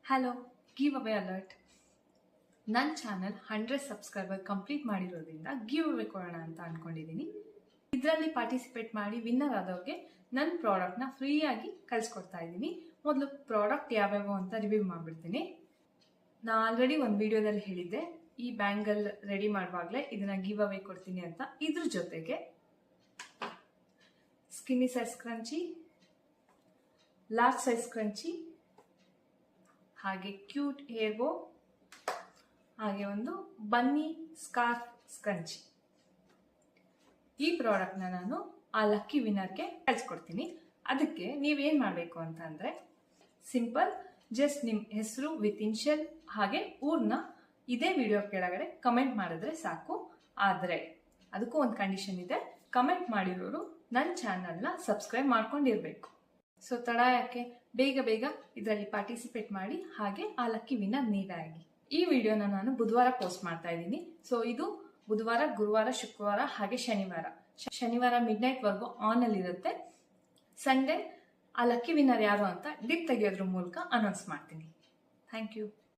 Hello, give away alert. ನನ್ನ channel 100 subscriber complete ಮಾಡಿರೋದ್ರಿಂದ give away ಕೊಡೋಣ ಅಂತ ಅನ್ಕೊಂಡಿದ್ದೀನಿ. ಇದರಲ್ಲಿ ಪಾರ್ಟಿಸಿಪೇಟ್ ಮಾಡಿ ವಿನ್ನರ್ ಆದವ್ರಿಗೆ ನನ್ನ ಪ್ರಾಡಕ್ಟ್ನ ಫ್ರೀಯಾಗಿ ಕಳಿಸ್ಕೊಡ್ತಾ ಇದ್ದೀನಿ. ಮೊದಲು ಪ್ರಾಡಕ್ಟ್ ಯಾವ್ಯಾವ ಅಂತ ರಿವ್ಯೂ ಮಾಡಿಬಿಡ್ತೀನಿ. ನಾನು ಆಲ್ರೆಡಿ ಒಂದು ವಿಡಿಯೋದಲ್ಲಿ ಹೇಳಿದ್ದೆ, ಈ ಬ್ಯಾಂಗಲ್ ರೆಡಿ ಮಾಡುವಾಗಲೇ ಇದನ್ನ ಗಿವ್ ಅವೇ ಕೊಡ್ತೀನಿ ಅಂತ. ಇದ್ರ ಜೊತೆಗೆ skinny size crunchy, large size crunchy, ಹಾಗೆ ಕ್ಯೂಟ್ ಹೇರ್ ಬೋ, ಹಾಗೆ ಒಂದು ಬನ್ನಿ ಸ್ಕಾರ್ಫ್ ಸ್ಕ್ರಂಚಿ. ಈ ಪ್ರಾಡಕ್ಟ್ನ ನಾನು ಆ ಲಕ್ಕಿ ವಿನ್ನರ್ಗೆ ಕಳಿಸ್ಕೊಡ್ತೀನಿ. ಅದಕ್ಕೆ ನೀವೇನ್ ಮಾಡಬೇಕು ಅಂತ ಅಂದ್ರೆ, ಸಿಂಪಲ್, ಜಸ್ಟ್ ನಿಮ್ಮ ಹೆಸರು ವಿತ್ ಇನ್ಷಿಯಲ್ ಹಾಗೆ ಊರ್ನ ಇದೇ ವಿಡಿಯೋ ಕೆಳಗಡೆ ಕಮೆಂಟ್ ಮಾಡಿದ್ರೆ ಸಾಕು. ಆದ್ರೆ ಅದಕ್ಕೂ ಒಂದು ಕಂಡೀಷನ್ ಇದೆ, ಕಮೆಂಟ್ ಮಾಡಿರೋರು ನನ್ನ ಚಾನಲ್ನ ಸಬ್ಸ್ಕ್ರೈಬ್ ಮಾಡ್ಕೊಂಡಿರ್ಬೇಕು. ಸೊ ತಡ ಯಾಕೆ, ಬೇಗ ಬೇಗ ಇದರಲ್ಲಿ ಪಾರ್ಟಿಸಿಪೇಟ್ ಮಾಡಿ, ಹಾಗೆ ಆ ಲಕ್ಕಿ ವಿನ್ನರ್ ನೀವೇ ಆಗಿ. ಈ ವಿಡಿಯೋನ ನಾನು ಬುಧವಾರ ಪೋಸ್ಟ್ ಮಾಡ್ತಾ ಇದ್ದೀನಿ. ಸೊ ಇದು ಬುಧವಾರ, ಗುರುವಾರ, ಶುಕ್ರವಾರ ಹಾಗೆ ಶನಿವಾರ ಮಿಡ್ ನೈಟ್ ವರ್ಗು ಆನ್ ಅಲ್ಲಿ ಇರುತ್ತೆ. ಸಂಡೇ ಆ ಲಕ್ಕಿ ವಿನ್ನರ್ ಯಾರು ಅಂತ ಡಿಪ್ ತೆಗೆಯೋದ್ರ ಮೂಲಕ ಅನೌನ್ಸ್ ಮಾಡ್ತೀನಿ. Thank you.